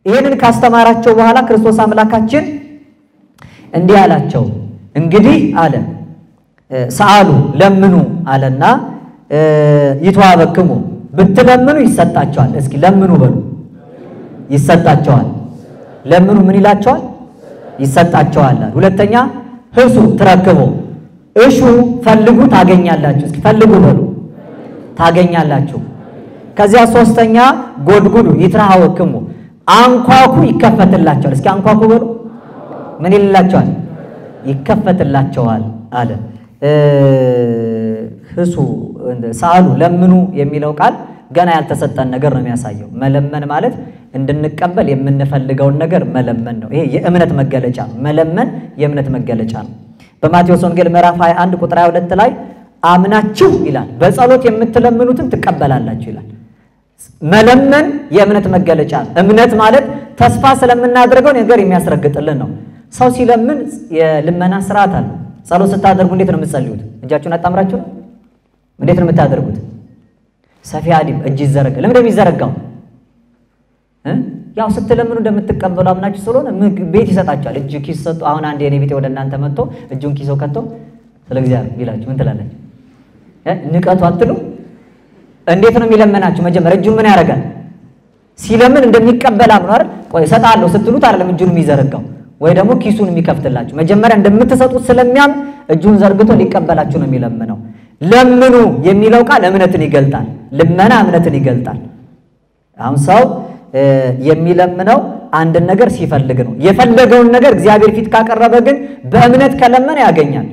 ይሄንን ካስተማራቸው በኋላ ክርስቶስ አምላካችን እንዲህ አላቸው እንግዲህ አለ ሰአሉ ለምኑ አለና ይተዋበክሙ ብትለምኑ ይሰጣቸዋል እስኪ ለምኑ በሉ ይሰጣቸዋል ለምኑ ምን ይላቸዋል ይሰጣቸዋል ሁለተኛ ህሱ ትረክቡ እሹ ፈልጉ ታገኛላችሁ እስኪ ፈልጉ በሉ ታገኛላችሁ ከዚያ ሶስተኛ ጎድጉዱ ይትራሃወክሙ አንኳኩ ይከፈትላቸዋል እስኪ አንኳኩ በሉ ምን ይላቸዋል ይከፈትላቸዋል አለ ህሱ ሰአሉ ለምኑ የሚለው ቃል ገና ያልተሰጠን ነገር ነው የሚያሳየው መለመን ማለት እንድንቀበል የምንፈልገውን ነገር መለመን ነው ይሄ የእምነት መገለጫ መለመን የእምነት መገለጫ ነው በማቴዎስ ወንጌል ምዕራፍ 21 ቁጥር 22 ላይ አምናችሁ ይላል በጸሎት የምትለምኑትን ትቀበላላችሁ ይላል መለመን የእምነት መገለጫ እምነት ማለት ተስፋ ስለምናደርገው ነገር የሚያስረግጥልን ነው ሰው ሲለምን የልመና ስርዓት አለ ጸሎት ስታደርጉ እንዴት ነው የምትጸልዩት እጃችሁን አጣምራችሁ እንዴት ነው የምታደርጉት ሰፊያዲም እጅ ይዘረጋ ለምን እንደሚዘረጋው ያው ስትለምኑ እንደምትቀበሉ አምናችሁ ስለሆነ ቤት ይሰጣችኋል እጅ ኪስ ሰጡ አሁን አንድ የኔ ቤት ወደ እናንተ መጥቶ እጁን ኪሶ ከቶ ስለ እግዚአብሔር ይላችሁ ምን ትላላችሁ ንቀቱ አትሉ እንዴት ነው የሚለመናችሁ መጀመሪያ እጁን ምን ያደርጋል ሲለምን እንደሚቀበል አምኖ አይደል ቆይ ሰጣለሁ ስትሉት አይደለም እጁን የሚዘረጋው ወይ ደግሞ ኪሱን የሚከፍትላችሁ መጀመሪያ እንደምትሰጡት ስለሚያም እጁን ዘርግቶ ሊቀበላችሁ ነው የሚለምነው ለምኑ የሚለው ቃል እምነትን ይገልጣል ልመና እምነትን ይገልጣል አሁን ሰው የሚለምነው አንድ ነገር ሲፈልግ ነው የፈለገውን ነገር እግዚአብሔር ፊት ካቀረበ ግን በእምነት ከለመነ ያገኛል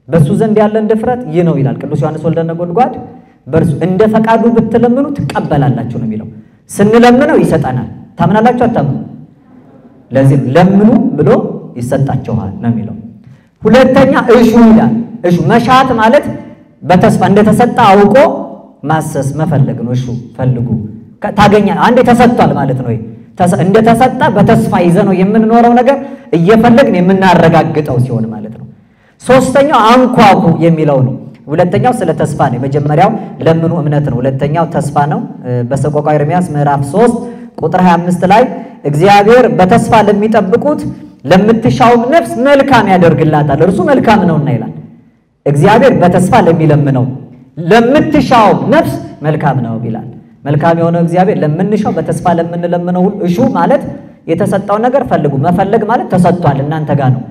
በሱ ዘንድ ያለን ድፍረት ይህ ነው ይላል ቅዱስ ዮሐንስ ወልደ ነጎድጓድ በርሱ እንደ ፈቃዱ ብትለምኑ ትቀበላላችሁ ነው የሚለው ስንለምነው ይሰጣናል ታምናላችሁ አታምኑ ለዚህ ለምኑ ብሎ ይሰጣቸዋል ነው የሚለው ሁለተኛ እሹ ይላል እሹ መሻት ማለት በተስፋ እንደተሰጣ አውቆ ማሰስ መፈለግ ነው እሹ ፈልጉ ታገኛ አንዴ ተሰጥቷል ማለት ነው እንደተሰጣ በተስፋ ይዘነው የምንኖረው ነገር እየፈለግን የምናረጋግጠው ሲሆን ማለት ነው ሶስተኛው አንኳኩ የሚለው ነው ሁለተኛው ስለ ተስፋ ነው መጀመሪያው ለምኑ እምነት ነው ሁለተኛው ተስፋ ነው በሰቆቃወ ኤርምያስ ምዕራፍ 3 ቁጥር 25 ላይ እግዚአብሔር በተስፋ ለሚጠብቁት ለምትሻው ነፍስ መልካም ያደርግላታል እርሱ መልካም ነውና ይላል እግዚአብሔር በተስፋ ለሚለምነው ለምትሻው ነፍስ መልካም ነው ይላል መልካም የሆነው እግዚአብሔር ለምንሻው በተስፋ ለምንለምነው እሹ ማለት የተሰጣው ነገር ፈልጉ መፈለግ ማለት ተሰጥቷል እናንተ ጋር ነው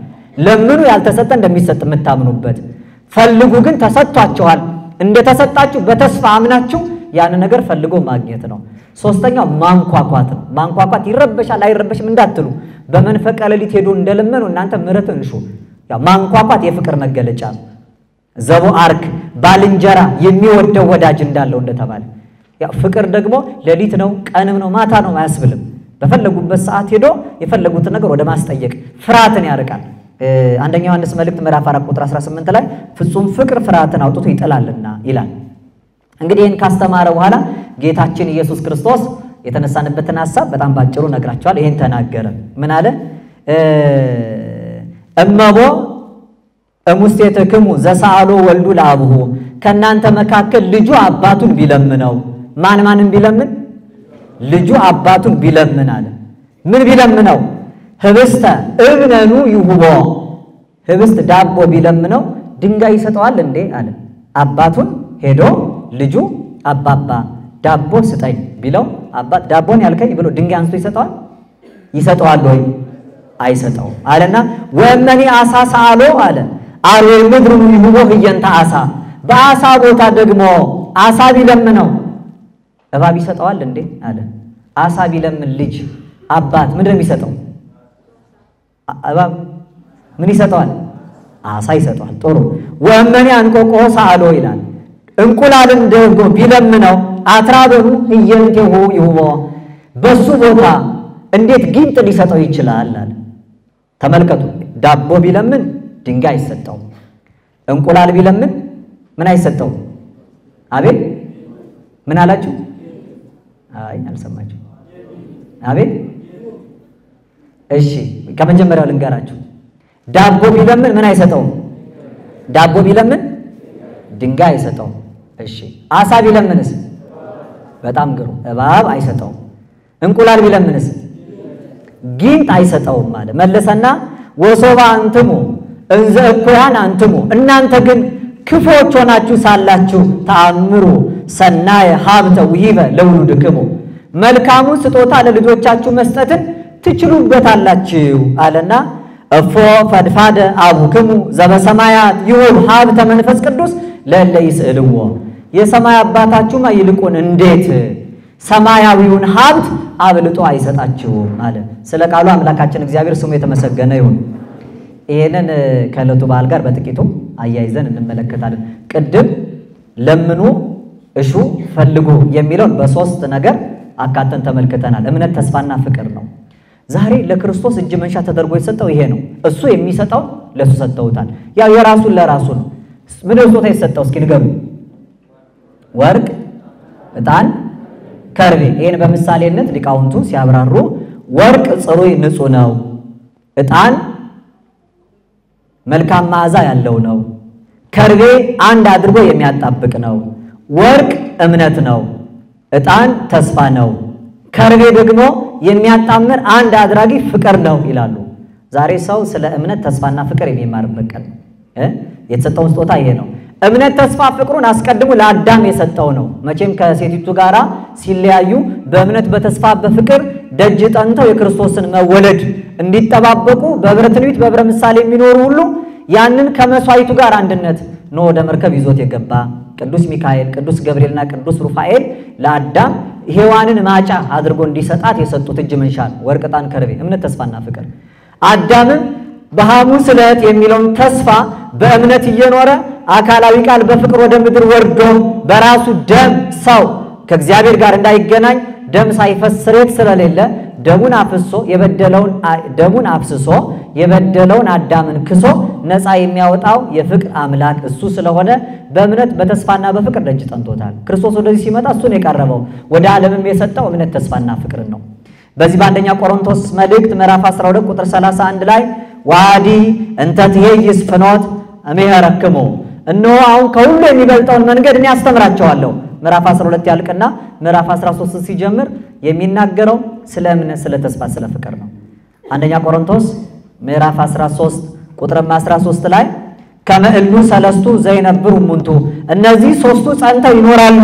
ለምኑ ያልተሰጠ እንደሚሰጥ የምታምኑበት ፈልጉ ግን ተሰጥቷችኋል እንደተሰጣችሁ በተስፋ አምናችሁ ያን ነገር ፈልጎ ማግኘት ነው ሶስተኛው ማንኳኳት ነው ማንኳኳት ይረበሻል አይረበሽም እንዳትሉ በመንፈቀ ሌሊት ሄዶ እንደለመኑ እናንተ ምሕረትን እሹ ያው ማንኳኳት የፍቅር መገለጫ ነው ዘቦ አርክ ባልንጀራ የሚወደው ወዳጅ እንዳለው እንደተባለ ያው ፍቅር ደግሞ ሌሊት ነው ቀንም ነው ማታ ነው አያስብልም በፈለጉበት ሰዓት ሄዶ የፈለጉት ነገር ወደ ማስጠየቅ ፍርሃትን ያርቃል አንደኛ ዮሐንስ መልእክት ምዕራፍ 4 ቁጥር 18 ላይ ፍጹም ፍቅር ፍርሃትን አውጥቶ ይጥላልና ይላል እንግዲህ ይሄን ካስተማረ በኋላ ጌታችን ኢየሱስ ክርስቶስ የተነሳነበትን ሐሳብ በጣም ባጭሩ ነግራቸዋል ይሄን ተናገረ ምን አለ እመቦ እሙስቴትክሙ ዘሳአሎ ወልዱ ለአብሁ ከናንተ መካከል ልጁ አባቱን ቢለምነው ማንን ቢለምን ልጁ አባቱን ቢለምን አለ ምን ቢለምነው ህብስተ እብነኑ ይሁቦ ህብስት ዳቦ ቢለምነው ድንጋይ ይሰጠዋል እንዴ አለ አባቱን ሄዶ ልጁ አባባ ዳቦ ስጠኝ ቢለው አባት ዳቦን ያልከኝ ብሎ ድንጋይ አንስቶ ይሰጠዋል ወይ አይሰጠው አለና ወመኒ አሳ ሳአሎ አለ አሬ ምድሩ ይሁቦ ህየንተ አሳ በአሳ ቦታ ደግሞ አሳ ቢለምነው እባብ ይሰጠዋል እንዴ አለ አሳ ቢለምን ልጅ አባት ምንድነው የሚሰጠው እባብ ምን ይሰጠዋል አሳ ይሰጠዋል ጥሩ ወመኒ አንቆቆ ሳአሎ ይላል እንቁላልን ደግሞ ቢለምነው አትራበኑ ህየንቴሁ ይሁቦ በሱ ቦታ እንዴት ጊንጥ ሊሰጠው ይችላል አለ ተመልከቱ ዳቦ ቢለምን ድንጋይ አይሰጠው እንቁላል ቢለምን ምን አይሰጠው አቤት ምን አላችሁ አይ አልሰማችሁ አቤት እሺ ከመጀመሪያው ልንገራችሁ ዳቦ ቢለምን ምን አይሰጠው ዳቦ ቢለምን ድንጋይ አይሰጠው። እሺ አሳ ቢለምንስ? በጣም ግሩም። እባብ አይሰጠው። እንቁላል ቢለምንስ? ጊንጥ አይሰጠውም ማለት መለሰና ወሶባ አንትሙ እንዘ እኩያን አንትሙ እናንተ ግን ክፎች ሆናችሁ ሳላችሁ ተአምሩ ሰናየ ሀብተ ውሂበ ለውሉድክሙ መልካሙን ስጦታ ለልጆቻችሁ መስጠትን ትችሉበታላችሁ አለና እፎ ፈድፋደ አቡክሙ ዘበሰማያት ይሁብ ሀብተ መንፈስ ቅዱስ ለእለ ይስእልዎ የሰማይ አባታችሁማ ይልቁን እንዴት ሰማያዊውን ሀብት አብልጦ አይሰጣችሁም አለ። ስለ ቃሉ አምላካችን እግዚአብሔር ስሙ የተመሰገነ ይሁን። ይሄንን ከዕለቱ በዓል ጋር በጥቂቱ አያይዘን እንመለከታለን። ቅድም ለምኑ እሹ ፈልጉ የሚለውን በሶስት ነገር አካተን ተመልክተናል። እምነት፣ ተስፋና ፍቅር ነው። ዛሬ ለክርስቶስ እጅ መንሻ ተደርጎ የተሰጠው ይሄ ነው። እሱ የሚሰጠው ለሱ ሰጠውታል። ያው የራሱን ለራሱ ነው። ምን ስጦታ የተሰጠው እስኪ ንገሩ? ወርቅ፣ ዕጣን፣ ከርቤ። ይሄን በምሳሌነት ሊቃውንቱ ሲያብራሩ ወርቅ ጽሩይ ንጹህ ነው፣ ዕጣን መልካም መዓዛ ያለው ነው፣ ከርቤ አንድ አድርጎ የሚያጣብቅ ነው፣ ወርቅ እምነት ነው፣ ዕጣን ተስፋ ነው፣ ከርቤ ደግሞ የሚያጣምር አንድ አድራጊ ፍቅር ነው ይላሉ። ዛሬ ሰው ስለ እምነት ተስፋና ፍቅር የሚማርበት ቀን የተሰጠው ስጦታ ይሄ ነው። እምነት ተስፋ ፍቅሩን አስቀድሞ ለአዳም የሰጠው ነው። መቼም ከሴቲቱ ጋራ ሲለያዩ በእምነት በተስፋ በፍቅር ደጅ ጠንተው የክርስቶስን መወለድ እንዲጠባበቁ በብረ ትንቢት በብረ ምሳሌ የሚኖሩ ሁሉ ያንን ከመስዋዕቱ ጋር አንድነት ነው ወደ መርከብ ይዞት የገባ ቅዱስ ሚካኤል፣ ቅዱስ ገብርኤልና ቅዱስ ሩፋኤል ለአዳም ሔዋንን ማጫ አድርጎ እንዲሰጣት የሰጡት እጅ መንሻ ወርቅ፣ ዕጣን፣ ከርቤ እምነት ተስፋና ፍቅር። አዳምም በሐሙስ ዕለት የሚለውን ተስፋ በእምነት እየኖረ አካላዊ ቃል በፍቅር ወደ ምድር ወርዶ በራሱ ደም ሰው ከእግዚአብሔር ጋር እንዳይገናኝ ደም ሳይፈስ ስርየት ስለሌለ ደሙን አፍስሶ የበደለውን አዳምን ክሶ ነፃ የሚያወጣው የፍቅር አምላክ እሱ ስለሆነ በእምነት በተስፋና በፍቅር ደጅ ጠንቶታል። ክርስቶስ ወደዚህ ሲመጣ እሱን የቀረበው ወደ ዓለምም የሰጠው እምነት ተስፋና ፍቅር ነው። በዚህ በአንደኛ ቆሮንቶስ መልእክት ምዕራፍ 12 ቁጥር 31 ላይ ዋዲ እንተ ትሄይስ ፍኖት እምሄረክሙ እነሆ አሁን ከሁሉ የሚበልጠውን መንገድ እኔ አስተምራቸዋለሁ። ምዕራፍ 12 ያልቅና ምዕራፍ 13 ሲጀምር የሚናገረው ስለ እምነት፣ ስለ ተስፋ፣ ስለ ፍቅር ነው። አንደኛ ቆሮንቶስ ምዕራፍ 13 ቁጥር 13 ላይ ከመእሉ ሰለስቱ ዘይነብሩ ሙንቱ እነዚህ ሶስቱ ጸንተው ይኖራሉ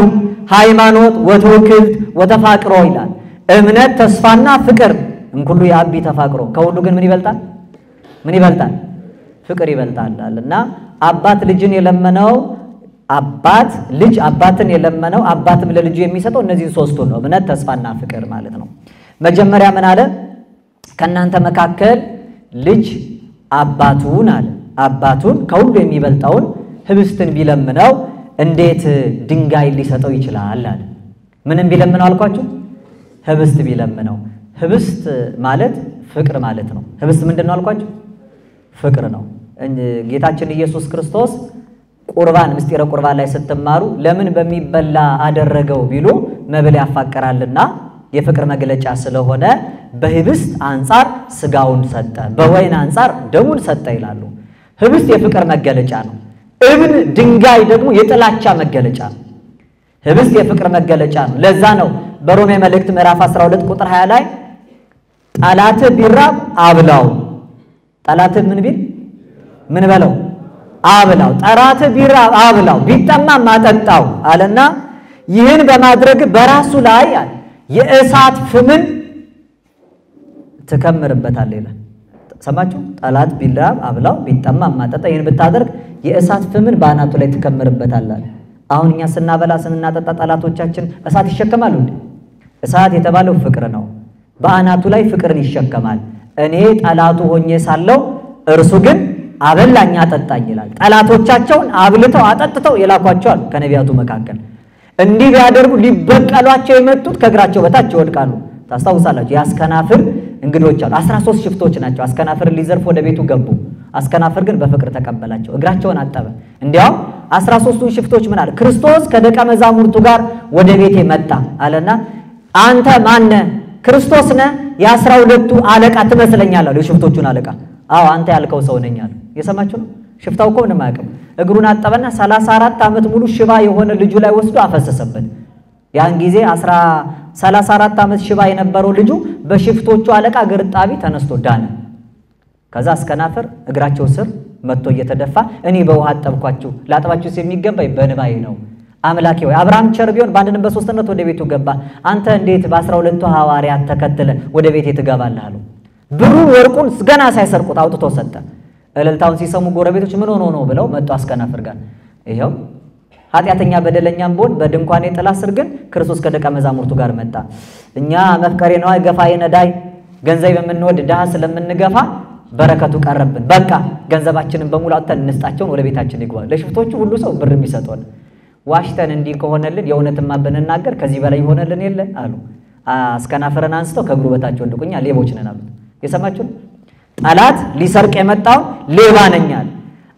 ሃይማኖት ወትውክልት ወተፋቅሮ ይላል። እምነት፣ ተስፋና ፍቅር እንኩሉ ያቢ ተፋቅሮ ከሁሉ ግን ምን ይበልጣል? ምን ይበልጣል? ፍቅር ይበልጣልና አባት ልጅን የለመነው አባት ልጅ አባትን የለመነው አባትም ለልጁ የሚሰጠው እነዚህ ሶስቱ ነው። እምነት፣ ተስፋና ፍቅር ማለት ነው። መጀመሪያ ምን አለ? ከናንተ መካከል ልጅ አባቱን አለ አባቱን ከሁሉ የሚበልጠውን ህብስትን ቢለምነው እንዴት ድንጋይ ሊሰጠው ይችላል አለ። ምንም ቢለምነው አልኳችሁ? ህብስት ቢለምነው። ህብስት ማለት ፍቅር ማለት ነው። ህብስት ምንድነው አልኳችሁ? ፍቅር ነው። ጌታችን ኢየሱስ ክርስቶስ ቁርባን ምስጢረ ቁርባን ላይ ስትማሩ ለምን በሚበላ አደረገው ቢሉ መብል ያፋቀራልና የፍቅር መግለጫ ስለሆነ በህብስት አንፃር ስጋውን ሰጠ፣ በወይን አንፃር ደሙን ሰጠ ይላሉ። ህብስት የፍቅር መገለጫ ነው። እብን ድንጋይ ደግሞ የጥላቻ መገለጫ ነው። ህብስት የፍቅር መገለጫ ነው። ለዛ ነው በሮሜ መልእክት ምዕራፍ 12 ቁጥር 20 ላይ ጠላት ቢራብ አብላው፣ ጠላት ምን ቢል ምን በለው አብላው፣ ጠላት ቢራብ አብላው፣ ቢጠማ ማጠጣው አለና ይህን በማድረግ በራሱ ላይ የእሳት ፍምን ተከምርበታል ይላል። ሰማችሁ? ጠላት ቢራብ አብላው፣ ቢጠማ ማጠጣ፣ ይህን ብታደርግ የእሳት ፍምን በአናቱ ላይ ተከምርበታል አለ። አሁን እኛ ስናበላ ስንናጠጣ ጠላቶቻችን እሳት ይሸከማሉ እንዴ? እሳት የተባለው ፍቅር ነው። በአናቱ ላይ ፍቅርን ይሸከማል። እኔ ጠላቱ ሆኜ ሳለው እርሱ ግን አበላኝ አጠጣኝ ይላል። ጠላቶቻቸውን አብልተው አጠጥተው የላኳቸው አሉ ከነቢያቱ መካከል። እንዲህ ቢያደርጉ ሊበቀሏቸው የመጡት ከእግራቸው በታች ይወድቃሉ። ታስታውሳላችሁ? የአስከናፍር እንግዶች አሉ። 13 ሽፍቶች ናቸው። አስከናፍርን ሊዘርፉ ወደ ቤቱ ገቡ። አስከናፍር ግን በፍቅር ተቀበላቸው፣ እግራቸውን አጠበ። እንዲያውም 13ቱን ሽፍቶች ምን አለ? ክርስቶስ ከደቀ መዛሙርቱ ጋር ወደ ቤቴ መጣ አለና አንተ ማነ? ክርስቶስ ነህ? የ12ቱ አለቃ ትመስለኛለህ አለ። የሽፍቶቹን አለቃ። አዎ አንተ ያልከው ሰው ነኝ አለ። የሰማችሁ ነው? ሽፍታው እኮ ምንም አያውቅም። እግሩን አጠበና 34 ዓመት ሙሉ ሽባ የሆነ ልጁ ላይ ወስዶ አፈሰሰበት። ያን ጊዜ 34 ዓመት ሽባ የነበረው ልጁ በሽፍቶቹ አለቃ ግርጣቢ ተነስቶ ዳነ። ከዛ አስከናፍር እግራቸው ስር መጥቶ እየተደፋ እኔ በውሃ አጠብኳችሁ ላጥባችሁስ የሚገባኝ በንባዬ ነው። አምላኬ ሆይ አብርሃም ቸር ቢሆን በአንድነት በሶስትነት ወደ ቤቱ ገባ፣ አንተ እንዴት በ12ቱ ሐዋርያት ተከተለ ወደ ቤቴ ትገባለህ አለው። ብሩን ወርቁን ገና ሳይሰርቁት አውጥቶ ሰጠ። እልልታውን ሲሰሙ ጎረቤቶች ምን ሆኖ ነው ብለው መጡ አስከናፍር ጋር። ይሄው ኃጢአተኛ በደለኛም ቢሆን በድንኳኔ ጥላ ስር ግን ክርስቶስ ከደቀ መዛሙርቱ ጋር መጣ። እኛ መፍቀሬ ነው ገፋዬ ነዳይ ገንዘብ የምንወድ ድሃ ስለምንገፋ በረከቱ ቀረብን። በቃ ገንዘባችንን በሙሉ አውጥተን እንስጣቸውን ወደ ቤታችን ይግባ። ለሽፍቶቹ ሁሉ ሰው ብር የሚሰጡን ዋሽተን እንዲህ ከሆነልን የእውነትማ ብንናገር ከዚህ በላይ ይሆነልን የለ አሉ። አስከናፍርን አንስተው ከእግሩ በታች ወደቁኛ ሌቦች ነን አሉት። የሰማችሁ ጠላት ሊሰርቅ የመጣው ሌባ ነኝ አለ።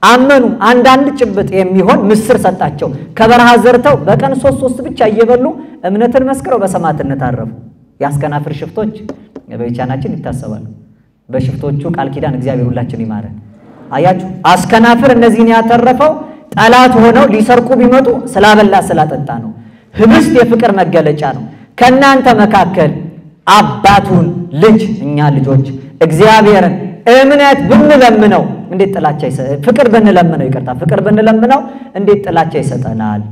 አመኑ። አንዳንድ ጭብጥ የሚሆን ምስር ሰጣቸው። ከበረሃ ዘርተው በቀን 3 ብቻ እየበሉ እምነትን መስክረው በሰማዕትነት አረፉ። ያስከናፍር ሽፍቶች በቤቻናችን ይታሰባሉ። በሽፍቶቹ ቃል ኪዳን እግዚአብሔር ሁላችን ይማረን። አያችሁ አስከናፍር እነዚህን ያተረፈው ጠላት ሆነው ሊሰርቁ ቢመጡ ስላበላ ስላጠጣ ነው። ህብስት የፍቅር መገለጫ ነው። ከናንተ መካከል አባቱን ልጅ እኛ ልጆች እግዚአብሔርን እምነት ብንለምነው እንዴት ጥላቻ ፍቅር ብንለምነው ይቅርታ ፍቅር ብንለምነው እንዴት ጥላቻ ይሰጠናል?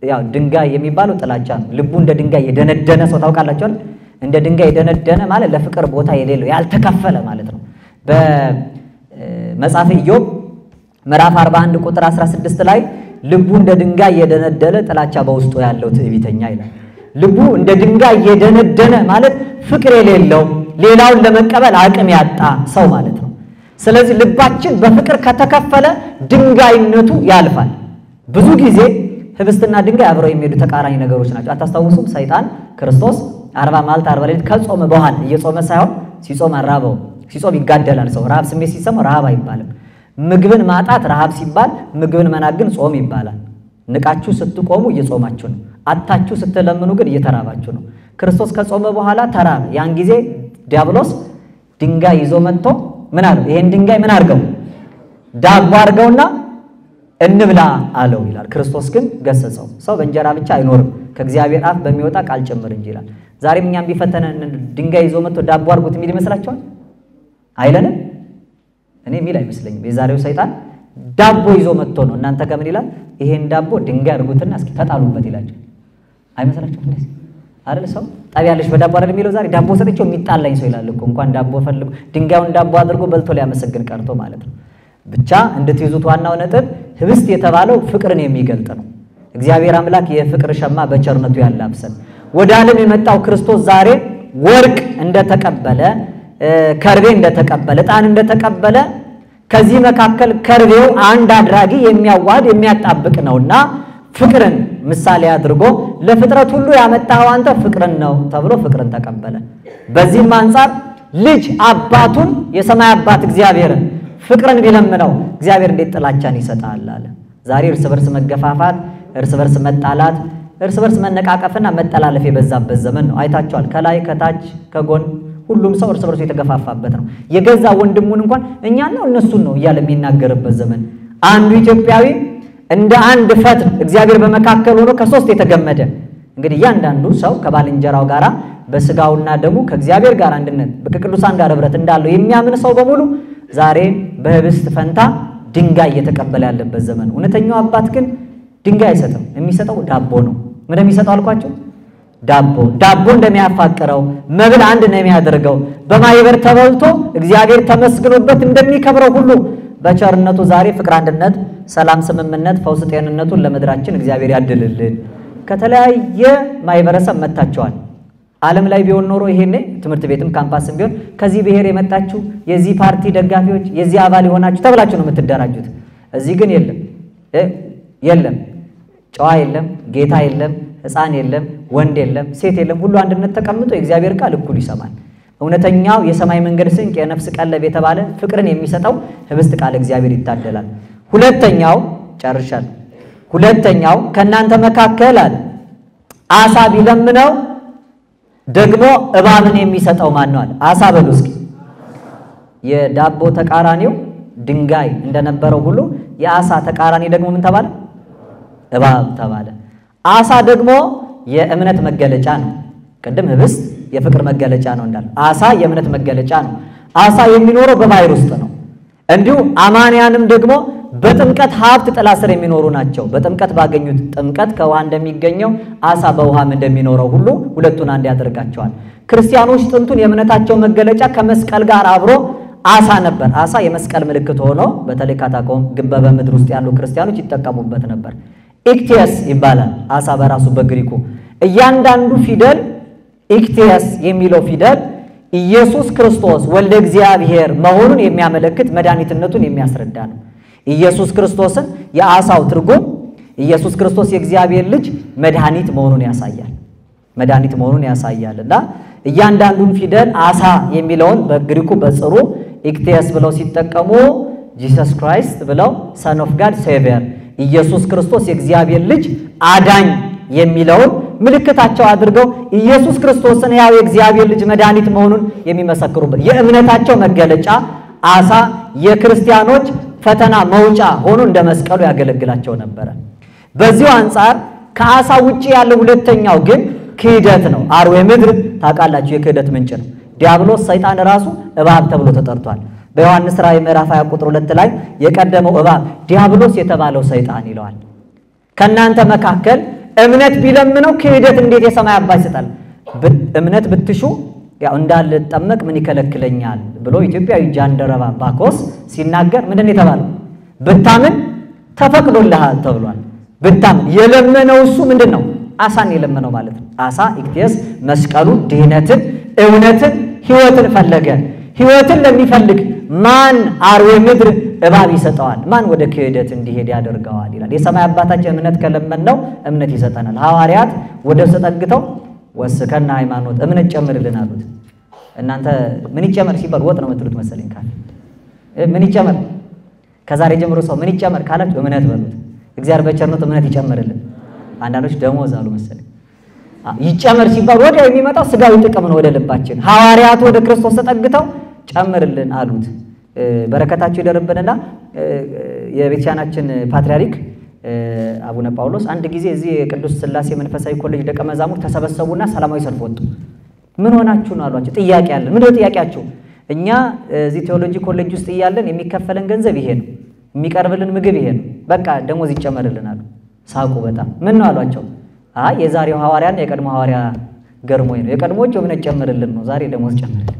ያው ድንጋይ የሚባለው ጥላቻ ነው። ልቡ እንደ ድንጋይ የደነደነ ሰው ታውቃላችሁ አይደል? እንደ ድንጋይ የደነደነ ማለት ለፍቅር ቦታ የሌለው ያልተከፈለ ማለት ነው። በመጽሐፈ ኢዮብ ምዕራፍ 41 ቁጥር 16 ላይ ልቡ እንደ ድንጋይ የደነደነ ጥላቻ በውስጡ ያለው ትዕቢተኛ ይላል። ልቡ እንደ ድንጋይ የደነደነ ማለት ፍቅር የሌለው ሌላውን ለመቀበል አቅም ያጣ ሰው ማለት ነው። ስለዚህ ልባችን በፍቅር ከተከፈለ ድንጋይነቱ ያልፋል። ብዙ ጊዜ ህብስትና ድንጋይ አብረው የሚሄዱ ተቃራኒ ነገሮች ናቸው። አታስታውሱም? ሰይጣን ክርስቶስ 40 መዓልት 40 ሌሊት ከጾመ በኋላ እየጾመ ሳይሆን ሲጾም አራበው። ሲጾም ይጋደላል ሰው። ረሃብ ስሜት ሲሰማ ረሃብ አይባልም። ምግብን ማጣት ረሃብ ሲባል፣ ምግብን መናግን ጾም ይባላል። ንቃችሁ ስትቆሙ እየጾማችሁ ነው። አታችሁ ስትለምኑ ግን እየተራባችሁ ነው። ክርስቶስ ከጾመ በኋላ ተራበ። ያን ጊዜ ዲያብሎስ ድንጋይ ይዞ መጥቶ ምን አለው? ይሄን ድንጋይ ምን አድርገው ዳቦ አድርገውና እንብላ አለው ይላል። ክርስቶስ ግን ገሰጸው። ሰው በእንጀራ ብቻ አይኖርም ከእግዚአብሔር አፍ በሚወጣ ቃል ጭምር እንጂ ይላል። ዛሬም እኛም ቢፈተነን ድንጋይ ይዞ መጥቶ ዳቦ አድርጉት የሚል ይመስላችኋል? አይለንም? እኔ የሚል አይመስለኝም። የዛሬው ሰይጣን ዳቦ ይዞ መጥቶ ነው እናንተ ከምን ይላል? ይሄን ዳቦ ድንጋይ አድርጉትና እስኪ ተጣሉበት ይላችሁ። አይመስላችሁም? እንደዚህ አይደል? ሰው ጣቢያለሽ በዳቦ አይደል የሚለው። ዛሬ ዳቦ ሰጥቼው የሚጣላኝ ሰው ይላል እኮ። እንኳን ዳቦ ፈልጉ ድንጋዩን ዳቦ አድርጎ በልቶ ሊያመሰግን ቀርቶ ማለት ነው። ብቻ እንድትይዙት ዋናው ነጥብ ህብስት የተባለው ፍቅርን የሚገልጥ ነው። እግዚአብሔር አምላክ የፍቅር ሸማ በቸርነቱ ያላብሰን። ወደ ዓለም የመጣው ክርስቶስ ዛሬ ወርቅ እንደተቀበለ ከርቤ እንደተቀበለ ዕጣን እንደተቀበለ ከዚህ መካከል ከርቤው አንድ አድራጊ የሚያዋህድ የሚያጣብቅ ነውና ፍቅርን ምሳሌ አድርጎ ለፍጥረት ሁሉ ያመጣው አንተ ፍቅርን ነው ተብሎ ፍቅርን ተቀበለ። በዚህም አንፃር ልጅ አባቱን የሰማይ አባት እግዚአብሔርን ፍቅርን ቢለምነው እግዚአብሔር እንዴት ጥላቻን ይሰጣል አለ። ዛሬ እርስ በርስ መገፋፋት፣ እርስ በርስ መጣላት፣ እርስ በርስ መነቃቀፍና መጠላለፍ የበዛበት ዘመን ነው። አይታችኋል። ከላይ ከታች ከጎን ሁሉም ሰው እርስ በርሱ የተገፋፋበት ነው። የገዛ ወንድሙን እንኳን እኛን ነው እነሱን ነው እያለ የሚናገርበት ዘመን። አንዱ ኢትዮጵያዊ እንደ አንድ ፈትል እግዚአብሔር በመካከል ሆኖ ከሶስት የተገመደ እንግዲህ እያንዳንዱ ሰው ከባልንጀራው ጋራ በስጋውና ደሙ ከእግዚአብሔር ጋር አንድነት ከቅዱሳን ጋር ህብረት እንዳለው የሚያምን ሰው በሙሉ ዛሬ በህብስት ፈንታ ድንጋይ እየተቀበለ ያለበት ዘመን። እውነተኛው አባት ግን ድንጋይ አይሰጥም፣ የሚሰጠው ዳቦ ነው። ምን እንደሚሰጠው አልኳችሁ? ዳቦ እንደሚያፋቅረው መብል አንድ ነው የሚያደርገው። በማይበር ተበልቶ እግዚአብሔር ተመስግኖበት እንደሚከብረው ሁሉ በቸርነቱ ዛሬ ፍቅር፣ አንድነት፣ ሰላም፣ ስምምነት፣ ፈውስ፣ ጤንነቱን ለምድራችን እግዚአብሔር ያድልልን። ከተለያየ ማይበረሰብ መጣጣቸዋል። ዓለም ላይ ቢሆን ኖሮ ይሄኔ ትምህርት ቤትም ካምፓስም ቢሆን ከዚህ ብሔር የመጣችሁ የዚህ ፓርቲ ደጋፊዎች የዚህ አባል ይሆናችሁ ተብላችሁ ነው የምትደራጁት። እዚህ ግን የለም ጨዋ የለም፣ ጌታ የለም፣ ሕፃን የለም፣ ወንድ የለም፣ ሴት የለም። ሁሉ አንድነት ተቀምጦ የእግዚአብሔር ቃል እኩል ይሰማል። እውነተኛው የሰማይ መንገድ ስንቅ የነፍስ ቀለብ የተባለ ፍቅርን የሚሰጠው ህብስት ቃል እግዚአብሔር ይታደላል። ሁለተኛው ጨርሻለሁ። ሁለተኛው ከናንተ መካከል አለ አሳ ቢለምነው ደግሞ እባብን የሚሰጠው ማን ነው አለ? አሳ በሉ እስኪ። የዳቦ ተቃራኒው ድንጋይ እንደነበረው ሁሉ የአሳ ተቃራኒ ደግሞ ምን ተባለ? እባብ ተባለ። አሳ ደግሞ የእምነት መገለጫ ነው። ቅድም ህብስት የፍቅር መገለጫ ነው እንዳለ አሳ የእምነት መገለጫ ነው። አሳ የሚኖረው በባህር ውስጥ ነው። እንዲሁ አማንያንም ደግሞ በጥምቀት ሀብት ጥላ ስር የሚኖሩ ናቸው። በጥምቀት ባገኙት ጥምቀት ከውሃ እንደሚገኘው አሳ በውሃም እንደሚኖረው ሁሉ ሁለቱን አንድ ያደርጋቸዋል። ክርስቲያኖች ጥንቱን የእምነታቸው መገለጫ ከመስቀል ጋር አብሮ አሳ ነበር። አሳ የመስቀል ምልክት ሆኖ በተለይ ካታኮም ግንበበ ምድር ውስጥ ያሉ ክርስቲያኖች ይጠቀሙበት ነበር። ኢክቴስ ይባላል አሳ በራሱ በግሪኩ። እያንዳንዱ ፊደል ኢክቴስ የሚለው ፊደል ኢየሱስ ክርስቶስ ወልደ እግዚአብሔር መሆኑን የሚያመለክት መድኃኒትነቱን የሚያስረዳ ነው። ኢየሱስ ክርስቶስን የአሳው ትርጉም ኢየሱስ ክርስቶስ የእግዚአብሔር ልጅ መድኃኒት መሆኑን ያሳያል። መድኃኒት መሆኑን ያሳያልና እያንዳንዱን ፊደል አሳ የሚለውን በግሪኩ በጽሩ ኢክቴስ ብለው ሲጠቀሙ ጂሰስ ክራይስት ብለው ሰን ኦፍ ጋድ ሴቪየር ኢየሱስ ክርስቶስ የእግዚአብሔር ልጅ አዳኝ የሚለውን ምልክታቸው አድርገው ኢየሱስ ክርስቶስን ያው የእግዚአብሔር ልጅ መድኃኒት መሆኑን የሚመሰክሩበት የእምነታቸው መገለጫ አሳ የክርስቲያኖች ፈተና መውጫ ሆኖ እንደ መስቀሉ ያገለግላቸው ነበር። በዚሁ አንፃር ከአሳ ውጪ ያለው ሁለተኛው ግን ክህደት ነው። አርዌ ምድር ታውቃላችሁ የክህደት ምንጭ ነው። ዲያብሎስ ሰይጣን ራሱ እባብ ተብሎ ተጠርቷል። በዮሐንስ ራእይ ምዕራፍ 20 ቁጥር 2 ላይ የቀደመው እባብ ዲያብሎስ የተባለው ሰይጣን ይለዋል። ከናንተ መካከል እምነት ቢለምነው ክህደት እንዴት የሰማይ አባት ይሰጣል? እምነት ብትሹ ያው እንዳልጠመቅ ምን ይከለክለኛል ብሎ ኢትዮጵያዊ ጃንደረባ ባኮስ ሲናገር ምንድነው የተባለው? ብታምን ተፈቅዶልሃል ተብሏል። ብታምን የለመነው እሱ ምንድነው? አሳን የለመነው ማለት ነው። አሳ ኢክቴስ መስቀሉ ድህነትን፣ እውነትን፣ ህይወትን ፈለገ። ህይወትን ለሚፈልግ ማን አርዌ ምድር እባብ ይሰጠዋል? ማን ወደ ክህደት እንዲሄድ ያደርገዋል ይላል። የሰማይ አባታችን እምነት ከለመነው እምነት ይሰጠናል። ሐዋርያት ወደ ተጠግተው ወስከና ሃይማኖት እምነት ጨምርልን አሉት። እናንተ ምን ይጨመር ሲባል ወጥ ነው የምትሉት መሰለኝ ካለ ምን ይጨመር ከዛሬ ጀምሮ ሰው ምን ይጨመር ካላችሁ እምነት በሉት። እግዚአብሔር በቸርነቱ እምነት ይጨምርልን። አንዳንዶች ደሞዝ አሉ መሰለኝ። ይጨመር ሲባል ወዲያው የሚመጣው ስጋዊ ጥቅም ነው ወደ ልባችን። ሐዋርያት ወደ ክርስቶስ ተጠግተው ጨምርልን አሉት። በረከታቸው ይደርብንና የቤተክርስቲያናችን ፓትርያርክ አቡነ ጳውሎስ አንድ ጊዜ እዚህ የቅዱስ ሥላሴ መንፈሳዊ ኮሌጅ ደቀ መዛሙርት ተሰበሰቡና ሰላማዊ ሰልፍ ወጡ። ምን ሆናችሁ ነው አሏቸው። ጥያቄ አለ። ምንድነው ጥያቄያችሁ? እኛ እዚህ ቴዎሎጂ ኮሌጅ ውስጥ እያለን የሚከፈለን ገንዘብ ይሄ ነው፣ የሚቀርብልን ምግብ ይሄ ነው፣ በቃ ደሞዝ ይጨመርልን አሉ። ሳቁ በጣም። ምን ነው አሏቸው። አይ የዛሬው ሐዋርያና የቀድሞ ሐዋርያ ገርሞኝ ነው። የቀድሞቹ እምነት ጨምርልን ነው፣ ዛሬ ደሞዝ ጨምርልን።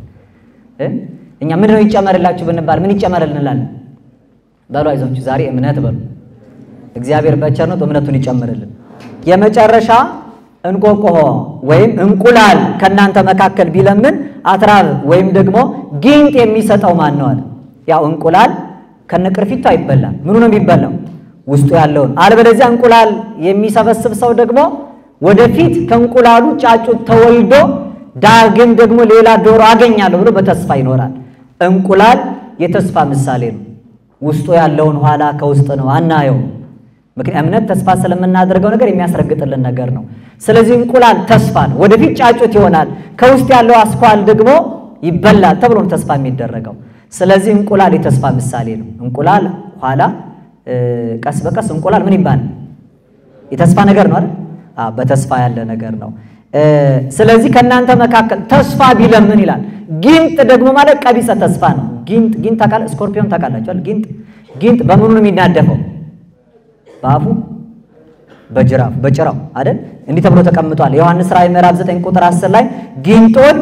እኛ ምንድነው ይጨመርላችሁ ብንባል ምን ይጨመርልን እንላለን? በሉ አይዞችሁ ዛሬ እምነት በሉ። እግዚአብሔር በቸርነቱ እምነቱን ይጨምርልን። የመጨረሻ እንቆቆሆ ወይም እንቁላል ከናንተ መካከል ቢለምን አትራብ ወይም ደግሞ ጊንጥ የሚሰጠው ማን ነው አለ። ያው እንቁላል ከነቅርፊቱ አይበላም። ምኑ ነው የሚበላው? ውስጡ ያለውን። አልበለዚያ እንቁላል የሚሰበስብ ሰው ደግሞ ወደፊት ከእንቁላሉ ጫጩት ተወልዶ ዳግም ደግሞ ሌላ ዶሮ አገኛለሁ ብሎ በተስፋ ይኖራል። እንቁላል የተስፋ ምሳሌ ነው። ውስጡ ያለውን ኋላ ከውስጥ ነው አናየው። ምክንያቱም እምነት ተስፋ ስለምናደርገው ነገር የሚያስረግጥልን ነገር ነው። ስለዚህ እንቁላል ተስፋ ነው። ወደፊት ጫጩት ይሆናል፣ ከውስጥ ያለው አስኳል ደግሞ ይበላል ተብሎ ነው ተስፋ የሚደረገው። ስለዚህ እንቁላል የተስፋ ምሳሌ ነው። እንቁላል ኋላ ቀስ በቀስ እንቁላል ምን ይባላል? የተስፋ ነገር ነው አይደል? በተስፋ ያለ ነገር ነው። ስለዚህ ከናንተ መካከል ተስፋ ቢለምን ይላል። ጊንጥ ደግሞ ማለት ቀቢጸ ተስፋ ነው። ጊንጥ ታቃለ ስኮርፒዮን ታቃላችሁ አይደል? ጊንጥ በምኑ ነው የሚናደፈው? በአፉ በጭራው አይደል? እንዲህ ተብሎ ተቀምጧል። ዮሐንስ ራእይ ምዕራፍ 9 ቁጥር 10 ላይ ጊንጦች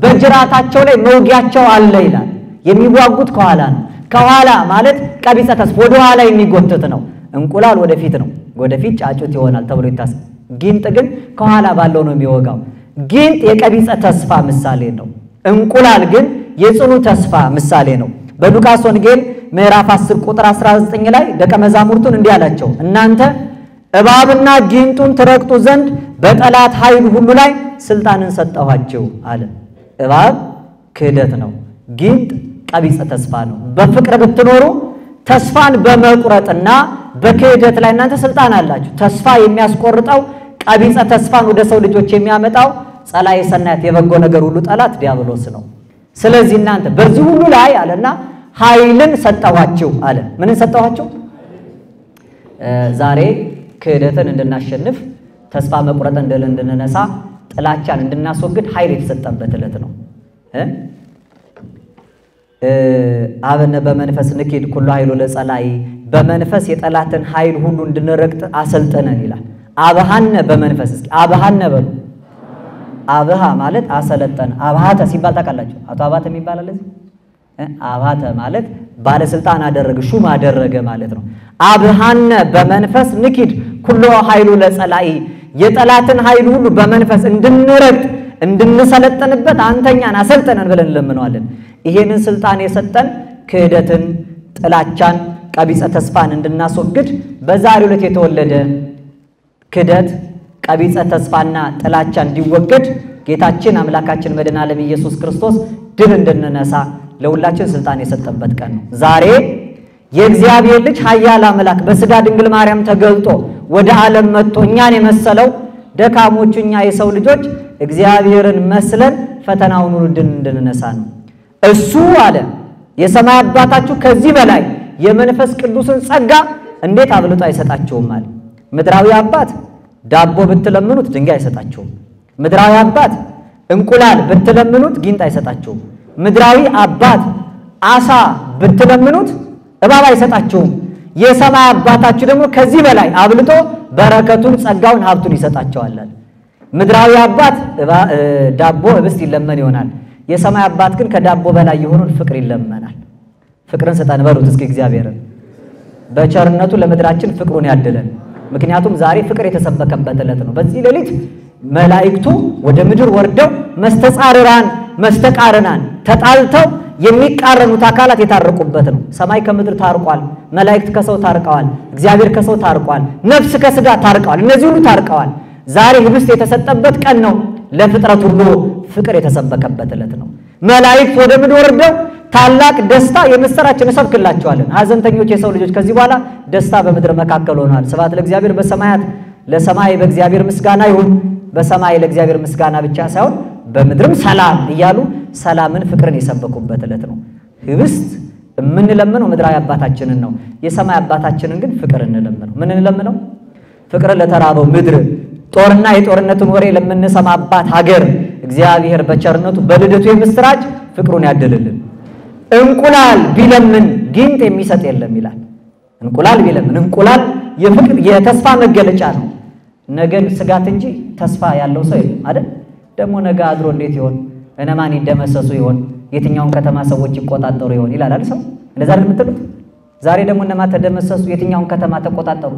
በጅራታቸው ላይ መውጊያቸው አለ ይላል። የሚዋጉት ከኋላ ነው። ከኋላ ማለት ቀቢጸ ተስፋ ወደ ኋላ የሚጎትት ነው። እንቁላል ወደፊት ነው፣ ወደፊት ጫጩት ይሆናል ተብሎ ይታሰብ። ጊንጥ ግን ከኋላ ባለው ነው የሚወጋው። ጊንጥ የቀቢጸ ተስፋ ምሳሌ ነው። እንቁላል ግን የጽኑ ተስፋ ምሳሌ ነው። በሉቃስ ወንጌል ምዕራፍ 10 ቁጥር 19 ላይ ደቀ መዛሙርቱን እንዲህ አላቸው፣ እናንተ እባብና ጊንጡን ትረግጡ ዘንድ በጠላት ኃይል ሁሉ ላይ ስልጣንን ሰጠኋችሁ አለ። እባብ ክህደት ነው። ጊንጥ ቀቢጸ ተስፋ ነው። በፍቅር ብትኖሩ ተስፋን በመቁረጥና በክህደት ላይ እናንተ ስልጣን አላችሁ። ተስፋ የሚያስቆርጠው ቀቢጸ ተስፋን ወደ ሰው ልጆች የሚያመጣው ጸላኤ ሰናያት የበጎ ነገር ሁሉ ጠላት ዲያብሎስ ነው። ስለዚህ እናንተ በዚህ ሁሉ ላይ አለና ኃይልን ሰጠኋችሁ አለ። ምንን ሰጠኋችሁ? ዛሬ ክህደትን እንድናሸንፍ፣ ተስፋ መቁረጥን እንድንነሳ፣ ጥላቻን እንድናስወግድ ኃይል የተሰጠበት ዕለት ነው። አብነ በመንፈስ ንኪድ ኩሉ ኃይሉ ለጸላይ፣ በመንፈስ የጠላትን ኃይል ሁሉ እንድንረግጥ አሰልጠነን ይላል። አብሃነ በመንፈስ። እስኪ አብሃነ በሉ። አብሃ ማለት አሰለጠነ። አብሃተ ሲባል ታውቃላችሁ? አቶ አባተ የሚባል አለ እዚህ። አብሃተ ማለት ባለስልጣን አደረገ፣ ሹም አደረገ ማለት ነው። አብሃነ በመንፈስ ንኪድ ኩሉ ኃይሉ ለጸላይ፣ የጠላትን ኃይል ሁሉ በመንፈስ እንድንረግጥ እንድንሰለጠንበት አንተኛን አሰልጠነን ብለን እንለምነዋለን። ይሄንን ስልጣን የሰጠን ክህደትን፣ ጥላቻን፣ ቀቢጸ ተስፋን እንድናስወግድ በዛሬው ዕለት የተወለደ ክህደት፣ ቀቢጸ ተስፋና ጥላቻ እንዲወገድ ጌታችን አምላካችን መድኃኔ ዓለም ኢየሱስ ክርስቶስ ድል እንድንነሳ ለሁላችን ስልጣን የሰጠበት ቀን ነው። ዛሬ የእግዚአብሔር ልጅ ኃያል አምላክ በሥጋ ድንግል ማርያም ተገልጦ ወደ ዓለም መጥቶ እኛን የመሰለው ደካሞቹ እኛ የሰው ልጆች እግዚአብሔርን መስለን ፈተናውን ሁሉ ድል እንድንነሳ ነው። እሱ አለ የሰማይ አባታችሁ ከዚህ በላይ የመንፈስ ቅዱስን ጸጋ እንዴት አብልጦ አይሰጣችሁም አለ። ምድራዊ አባት ዳቦ ብትለምኑት ድንጋይ አይሰጣችሁም። ምድራዊ አባት እንቁላል ብትለምኑት ጊንጥ አይሰጣችሁም። ምድራዊ አባት አሳ ብትለምኑት እባብ አይሰጣችሁም። የሰማይ አባታችሁ ደግሞ ከዚህ በላይ አብልጦ በረከቱን፣ ጸጋውን፣ ሀብቱን ይሰጣቸዋል። ምድራዊ አባት ዳቦ ህብስት ይለመን ይሆናል። የሰማይ አባት ግን ከዳቦ በላይ የሆኑን ፍቅር ይለመናል። ፍቅርን ስጠን በሉት እስኪ እግዚአብሔርን። በቸርነቱ ለምድራችን ፍቅሩን ያድለን። ምክንያቱም ዛሬ ፍቅር የተሰበከበት ዕለት ነው። በዚህ ሌሊት መላእክቱ ወደ ምድር ወርደው መስተጻርራን መስተቃርናን ተጣልተው የሚቃረኑት አካላት የታረቁበት ነው። ሰማይ ከምድር ታርቋል። መላእክት ከሰው ታርቀዋል። እግዚአብሔር ከሰው ታርቋል። ነፍስ ከስጋ ታርቀዋል። እነዚህ ሁሉ ታርቀዋል። ዛሬ ህብስት የተሰጠበት ቀን ነው። ለፍጥረት ሁሉ ፍቅር የተሰበከበት ዕለት ነው። መላእክት ወደ ምድር ወርደው ታላቅ ደስታ የምስራች እንሰብክላቸዋለን። ሐዘንተኞች የሰው ልጆች ከዚህ በኋላ ደስታ በምድር መካከል ሆኗል። ስብሐት ለእግዚአብሔር በሰማያት፣ ለሰማይ በእግዚአብሔር ምስጋና ይሁን። በሰማይ ለእግዚአብሔር ምስጋና ብቻ ሳይሆን በምድርም ሰላም እያሉ ሰላምን፣ ፍቅርን የሰበኩበት ዕለት ነው። ህብስት የምንለምነው ምድራዊ አባታችንን ነው። የሰማይ አባታችንን ግን ፍቅር እንለምነው። ምን እንለምነው? ፍቅርን ለተራበው ምድር፣ ጦርና የጦርነትን ወሬ ለምንሰማባት ሀገር እግዚአብሔር በቸርነቱ በልደቱ የምስራች ፍቅሩን ያድልልን። እንቁላል ቢለምን ጊንጥ የሚሰጥ የለም ይላል። እንቁላል ቢለምን፣ እንቁላል የፍቅር የተስፋ መገለጫ ነው። ነገን ስጋት እንጂ ተስፋ ያለው ሰው የለም አይደል? ደግሞ ነገ አድሮ እንዴት ይሆን? እነማን ይደመሰሱ ይሆን? የትኛውን ከተማ ሰዎች ይቆጣጠሩ ይሆን ይላል አይደል ሰው? እንደዛ አይደል የምትሉት? ዛሬ ደግሞ እነማን ተደመሰሱ? የትኛውን ከተማ ተቆጣጠሩ?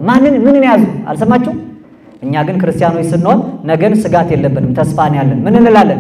ምንን ያዙ? አልሰማችሁም? እኛ ግን ክርስቲያኖች ስንሆን ነገን ስጋት የለብንም፣ ተስፋ ነው ያለን። ምን እንላለን?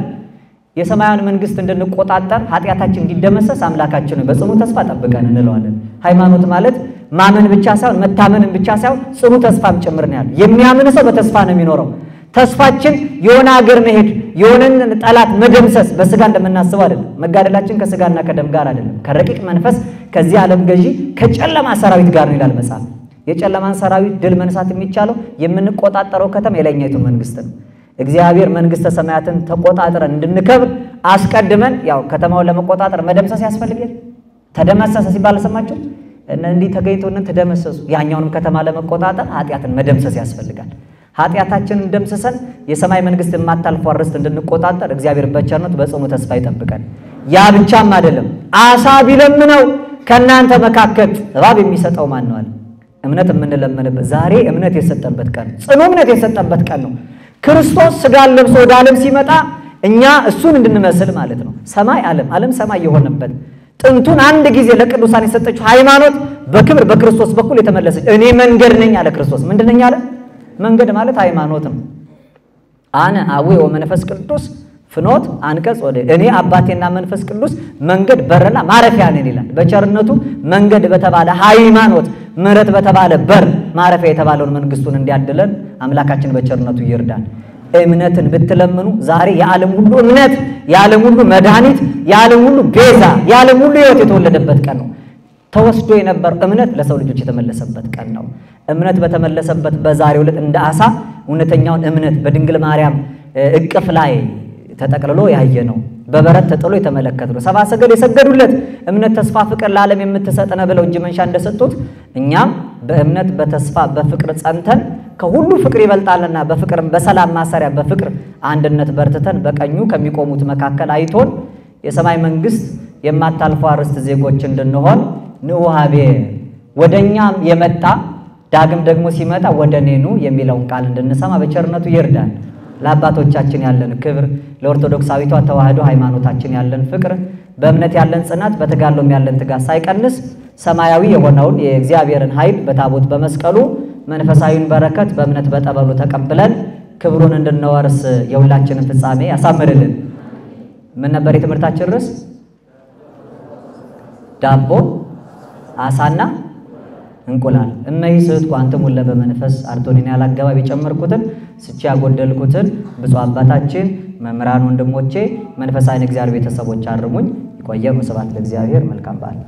የሰማያን መንግስት እንድንቆጣጠር ኃጢአታችን እንዲደመሰስ አምላካችን በጽኑ ተስፋ ጠብቀን እንለዋለን። ሃይማኖት ማለት ማመን ብቻ ሳይሆን መታመንን ብቻ ሳይሆን ጽኑ ተስፋም ጭምር ነው ያለው። የሚያምን ሰው በተስፋ ነው የሚኖረው። ተስፋችን የሆነ ሀገር መሄድ፣ የሆነን ጠላት መደምሰስ በስጋ እንደምናስበው አይደለም። መጋደላችን ከስጋና ከደም ጋር አይደለም፣ ከረቂቅ መንፈስ ከዚህ ዓለም ገዢ ከጨለማ ሰራዊት ጋር ነው ይላል መጽሐፍ። የጨለማን ሰራዊት ድል መንሳት የሚቻለው የምንቆጣጠረው ከተማ የላይኛይቱ መንግስት ነው። እግዚአብሔር መንግስተ ሰማያትን ተቆጣጥረን እንድንከብር አስቀድመን ያው ከተማውን ለመቆጣጠር መደምሰስ ያስፈልጋል። ተደመሰሰ ሲባል ሰማችሁ? እንዲህ ተገይቶንን ተደመሰሱ። ያኛውንም ከተማ ለመቆጣጠር ኃጢአትን መደምሰስ ያስፈልጋል። ኃጢአታችንን ደምስሰን የሰማይ መንግስት የማታልፈው ርስት እንድንቆጣጠር እግዚአብሔር በቸርነቱ በጽኑ ተስፋ ይጠብቀን። ያ ብቻም አይደለም፣ አሳ ቢለምነው ከእናንተ መካከል እባብ የሚሰጠው ማን ነው አለ። እምነት የምንለምንበት ዛሬ እምነት የሰጠበት ቀን፣ ጽኑ እምነት የሰጠበት ቀን ነው። ክርስቶስ ስጋን ለብሶ ወደ ዓለም ሲመጣ እኛ እሱን እንድንመስል ማለት ነው። ሰማይ ዓለም ሰማይ የሆነበት ጥንቱን አንድ ጊዜ ለቅዱሳን የሰጠችው ሃይማኖት በክብር በክርስቶስ በኩል የተመለሰች እኔ መንገድ ነኝ አለ ክርስቶስ። ምንድን ነኝ አለ? መንገድ ማለት ሃይማኖት ነው። አነ አዌ ወመንፈስ ቅዱስ ፍኖት አንቀጽ ወደ እኔ አባቴና መንፈስ ቅዱስ መንገድ በርና ማረፊያ ነን ይላል። በቸርነቱ መንገድ በተባለ ሃይማኖት፣ ምሕረት በተባለ በር ማረፊያ የተባለውን መንግስቱን እንዲያድለን አምላካችን በቸርነቱ ይርዳል። እምነትን ብትለምኑ ዛሬ የዓለም ሁሉ እምነት፣ የዓለም ሁሉ መድኃኒት፣ የዓለም ሁሉ ቤዛ፣ የዓለም ሁሉ ሕይወት የተወለደበት ቀን ነው። ተወስዶ የነበር እምነት ለሰው ልጆች የተመለሰበት ቀን ነው። እምነት በተመለሰበት በዛሬው ዕለት እንደ አሳ እውነተኛውን እምነት በድንግል ማርያም እቅፍ ላይ ተጠቅልሎ ያየ ነው። በበረት ተጥሎ የተመለከተው ሰባ ሰገል የሰገዱለት እምነት ተስፋ ፍቅር ለዓለም የምትሰጠነ ብለው እጅ መንሻ እንደሰጡት እኛም በእምነት በተስፋ በፍቅር ጸንተን ከሁሉ ፍቅር ይበልጣልና በፍቅርም በሰላም ማሰሪያ በፍቅር አንድነት በርትተን በቀኙ ከሚቆሙት መካከል አይቶን የሰማይ መንግስት የማታልፈው አርስት ዜጎች እንድንሆን ንዑሃቤ ወደኛም የመጣ ዳግም ደግሞ ሲመጣ ወደኔኑ የሚለውን ቃል እንድንሰማ በቸርነቱ ይርዳን። ለአባቶቻችን ያለን ክብር፣ ለኦርቶዶክሳዊቷ ተዋህዶ ሃይማኖታችን ያለን ፍቅር፣ በእምነት ያለን ጽናት፣ በተጋድሎም ያለን ትጋት ሳይቀንስ ሰማያዊ የሆነውን የእግዚአብሔርን ኃይል በታቦት በመስቀሉ መንፈሳዊን በረከት በእምነት በጠበሉ ተቀብለን ክብሩን እንድንወርስ የሁላችንን ፍጻሜ ያሳምርልን። ምን ነበር የትምህርታችን ርዕስ? ዳቦ አሳና እንቁላል። እመይ ስሕትኩ አንትሙ ለበመንፈስ አርቶኒን ያላገባብ የጨመርኩትን ስቺ ያጎደልኩትን ብፁዕ አባታችን መምህራን ወንድሞቼ መንፈሳዊ እግዚአብሔር ቤተሰቦች አርሙኝ። ይቆየን። ስብሐት ለእግዚአብሔር። መልካም በዓል።